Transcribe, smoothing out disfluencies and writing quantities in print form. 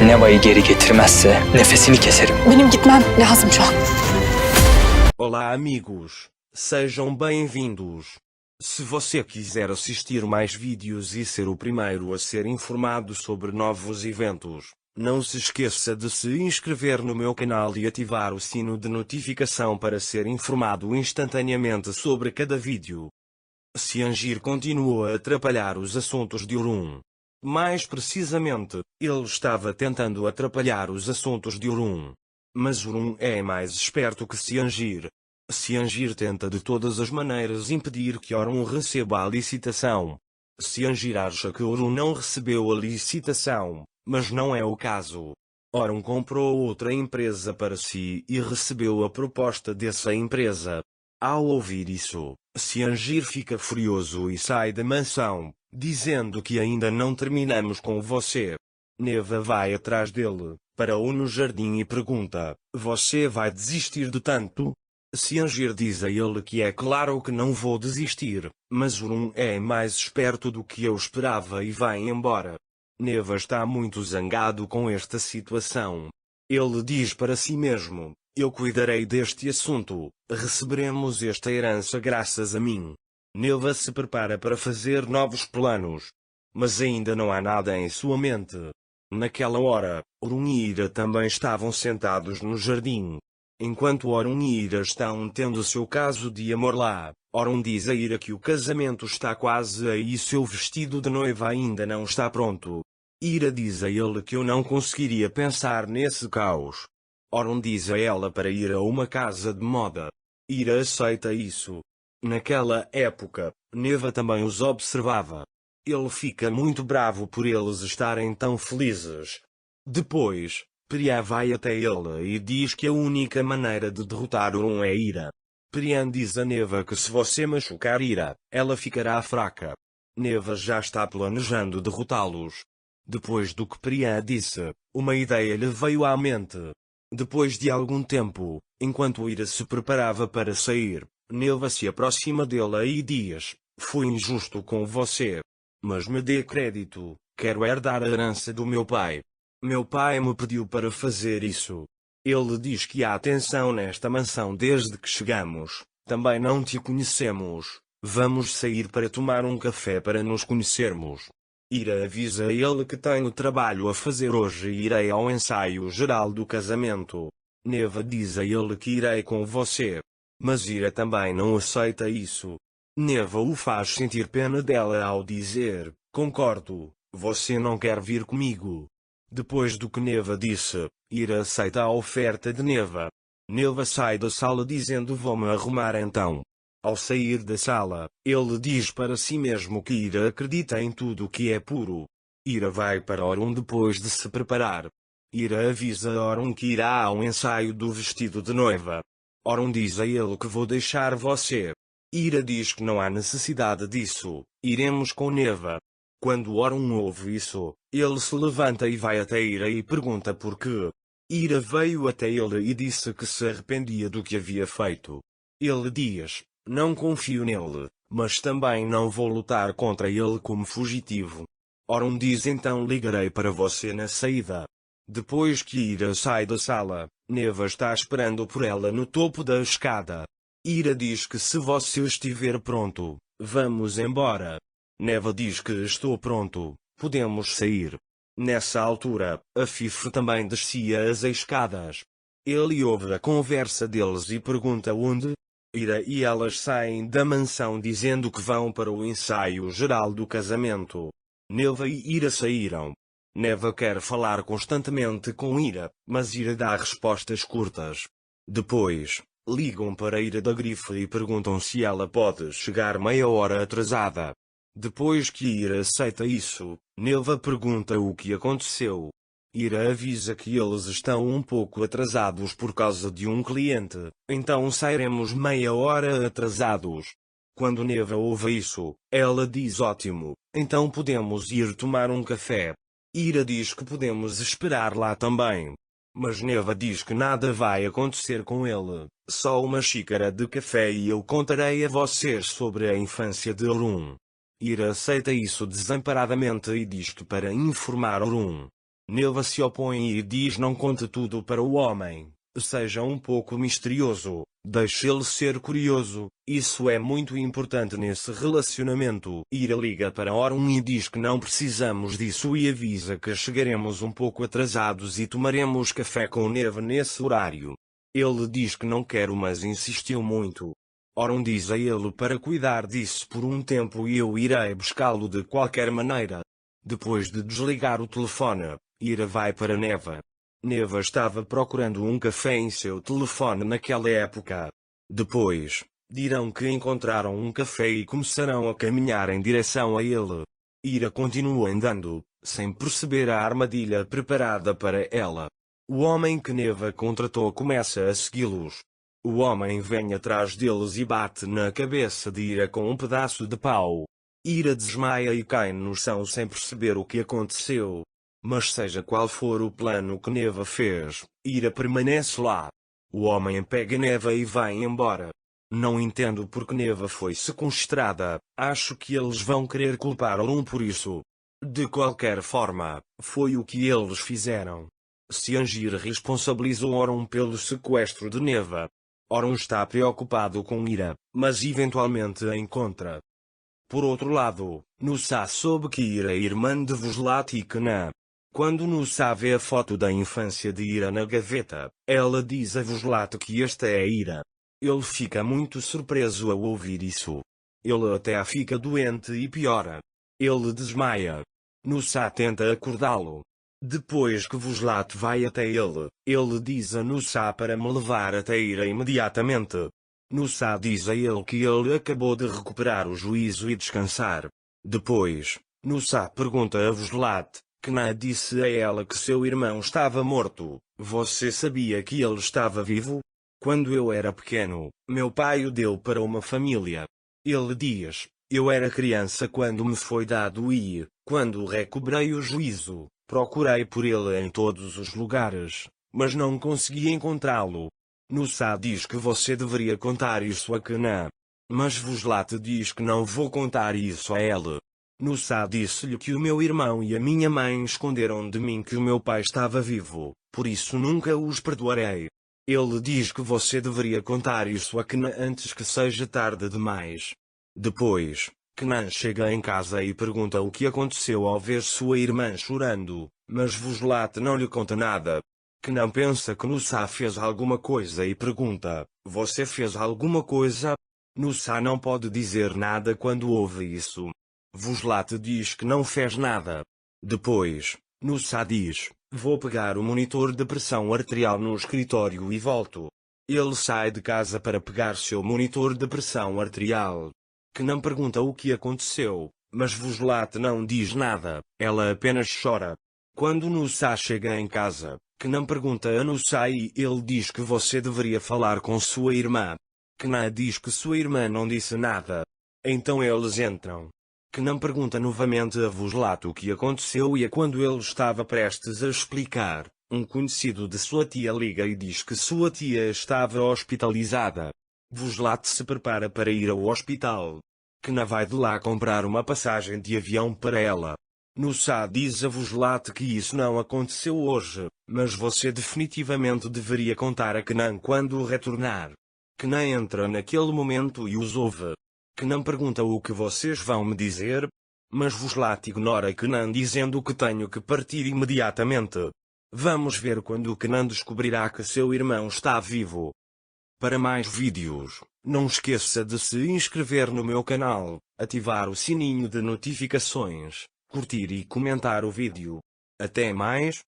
Neva'yı geri getirmezse nefesini keserim. Benim gitmem lazım şu an. Olá amigos, sejam bem-vindos. Se você quiser assistir mais vídeos e ser o primeiro a ser informado sobre novos eventos, não se esqueça de se inscrever no meu canal e ativar o sino de notificação para ser informado instantaneamente sobre cada vídeo. Ciangir continuou a atrapalhar os assuntos de Orun. Mais precisamente, ele estava tentando atrapalhar os assuntos de Orun. Mas Orun é mais esperto que Ciangir. Ciangir tenta de todas as maneiras impedir que Orun receba a licitação. Ciangir acha que Orun não recebeu a licitação, mas não é o caso. Orun comprou outra empresa para si e recebeu a proposta dessa empresa. Ao ouvir isso, Ciangir fica furioso e sai da mansão, dizendo que ainda não terminamos com você. Neva vai atrás dele, para-o no jardim e pergunta: você vai desistir de tanto? Ciangir diz a ele que é claro que não vou desistir, mas Orun é mais esperto do que eu esperava e vai embora. Neva está muito zangado com esta situação. Ele diz para si mesmo: eu cuidarei deste assunto, receberemos esta herança graças a mim. Neva se prepara para fazer novos planos. Mas ainda não há nada em sua mente. Naquela hora, Orun e Ira também estavam sentados no jardim. Enquanto Orun e Ira estão tendo seu caso de amor lá, Orun diz a Ira que o casamento está quase aí e seu vestido de noiva ainda não está pronto. Ira diz a ele que eu não conseguiria pensar nesse caos. Orun diz a ela para ir a uma casa de moda. Ira aceita isso. Naquela época, Neva também os observava. Ele fica muito bravo por eles estarem tão felizes. Depois, Priya vai até ele e diz que a única maneira de derrotar Orun é Ira. Priya diz a Neva que se você machucar Ira, ela ficará fraca. Neva já está planejando derrotá-los. Depois do que Priya disse, uma ideia lhe veio à mente. Depois de algum tempo, enquanto Ira se preparava para sair, Neva se aproxima dele e diz: fui injusto com você. Mas me dê crédito, quero herdar a herança do meu pai. Meu pai me pediu para fazer isso. Ele diz que há tensão nesta mansão desde que chegamos. Também não te conhecemos. Vamos sair para tomar um café para nos conhecermos. Ira avisa a ele que tenho trabalho a fazer hoje e irei ao ensaio geral do casamento. Neva diz a ele que irei com você. Mas Ira também não aceita isso. Neva o faz sentir pena dela ao dizer: concordo, você não quer vir comigo. Depois do que Neva disse, Ira aceita a oferta de Neva. Neva sai da sala dizendo: vou-me arrumar então. Ao sair da sala, ele diz para si mesmo que Ira acredita em tudo que é puro. Ira vai para Orun depois de se preparar. Ira avisa a Orun que irá ao ensaio do vestido de noiva. Orun diz a ele que vou deixar você. Ira diz que não há necessidade disso, iremos com Neva. Quando Orun ouve isso, ele se levanta e vai até Ira e pergunta por quê. Ira veio até ele e disse que se arrependia do que havia feito. Ele diz: não confio nele, mas também não vou lutar contra ele como fugitivo. Orun diz: então ligarei para você na saída. Depois que Ira sai da sala, Neva está esperando por ela no topo da escada. Ira diz que se você estiver pronto, vamos embora. Neva diz que estou pronto, podemos sair. Nessa altura, a Fife também descia as escadas. Ele ouve a conversa deles e pergunta onde. Ira e elas saem da mansão dizendo que vão para o ensaio geral do casamento. Neva e Ira saíram. Neva quer falar constantemente com Ira, mas Ira dá respostas curtas. Depois, ligam para Ira da grife e perguntam se ela pode chegar meia hora atrasada. Depois que Ira aceita isso, Neva pergunta o que aconteceu. Ira avisa que eles estão um pouco atrasados por causa de um cliente, então sairemos meia hora atrasados. Quando Neva ouve isso, ela diz: ótimo, então podemos ir tomar um café. Ira diz que podemos esperar lá também. Mas Neva diz que nada vai acontecer com ele, só uma xícara de café e eu contarei a vocês sobre a infância de Orun. Ira aceita isso desamparadamente e diz que para informar Orun. Neva se opõe e diz: não conte tudo para o homem, seja um pouco misterioso, deixe ele ser curioso, isso é muito importante nesse relacionamento. Ira liga para Orun e diz que não precisamos disso e avisa que chegaremos um pouco atrasados e tomaremos café com Neva nesse horário. Ele diz que não quer, mas insistiu muito. Orun diz a ele para cuidar disso por um tempo e eu irei buscá-lo de qualquer maneira. Depois de desligar o telefone, Ira vai para Neva. Neva estava procurando um café em seu telefone naquela época. Depois, dirão que encontraram um café e começarão a caminhar em direção a ele. Ira continua andando, sem perceber a armadilha preparada para ela. O homem que Neva contratou começa a segui-los. O homem vem atrás deles e bate na cabeça de Ira com um pedaço de pau. Ira desmaia e cai no chão sem perceber o que aconteceu. Mas seja qual for o plano que Neva fez, Ira permanece lá. O homem pega Neva e vai embora. Não entendo porque Neva foi sequestrada, acho que eles vão querer culpar Orun por isso. De qualquer forma, foi o que eles fizeram. Cyangir responsabilizou Orun pelo sequestro de Neva. Orun está preocupado com Ira, mas eventualmente a encontra. Por outro lado, Nusa soube que Ira é irmã de Voslat e Knan. Quando Nusa vê a foto da infância de Ira na gaveta, ela diz a Voslat que esta é Ira. Ele fica muito surpreso ao ouvir isso. Ele até fica doente e piora. Ele desmaia. Nusa tenta acordá-lo. Depois que Voslat vai até ele diz a Nusa para me levar até Ira imediatamente. Nusa diz a ele que ele acabou de recuperar o juízo e descansar. Depois, Nusa pergunta a Voslat. Knan disse a ela que seu irmão estava morto. Você sabia que ele estava vivo? Quando eu era pequeno, meu pai o deu para uma família. Ele diz, eu era criança quando me foi dado e, quando recobrei o juízo, procurei por ele em todos os lugares, mas não consegui encontrá-lo. Nusa diz que você deveria contar isso a Knan. Mas Voslat diz que não vou contar isso a ela. Nusa disse-lhe que o meu irmão e a minha mãe esconderam de mim que o meu pai estava vivo, por isso nunca os perdoarei. Ele diz que você deveria contar isso a Knan antes que seja tarde demais. Depois, Knan chega em casa e pergunta o que aconteceu ao ver sua irmã chorando, mas Voslat não lhe conta nada. Knan pensa que Nusa fez alguma coisa e pergunta, você fez alguma coisa? Nusa não pode dizer nada quando ouve isso. Voslat diz que não fez nada. Depois, Nusa diz, vou pegar o monitor de pressão arterial no escritório e volto. Ele sai de casa para pegar seu monitor de pressão arterial. Knan pergunta o que aconteceu, mas Voslat não diz nada, ela apenas chora. Quando Nusa chega em casa, Knan pergunta a Nusa e ele diz que você deveria falar com sua irmã. Knan diz que sua irmã não disse nada. Então eles entram. Knan pergunta novamente a Voslat o que aconteceu e quando ele estava prestes a explicar, um conhecido de sua tia liga e diz que sua tia estava hospitalizada. Voslat se prepara para ir ao hospital. Knan vai de lá comprar uma passagem de avião para ela. Nusa diz a Voslat que isso não aconteceu hoje, mas você definitivamente deveria contar a Knan quando retornar. Knan entra naquele momento e os ouve. Knan pergunta o que vocês vão me dizer, mas Voslat ignora Knan dizendo que tenho que partir imediatamente. Vamos ver quando Knan descobrirá que seu irmão está vivo. Para mais vídeos, não esqueça de se inscrever no meu canal, ativar o sininho de notificações, curtir e comentar o vídeo. Até mais!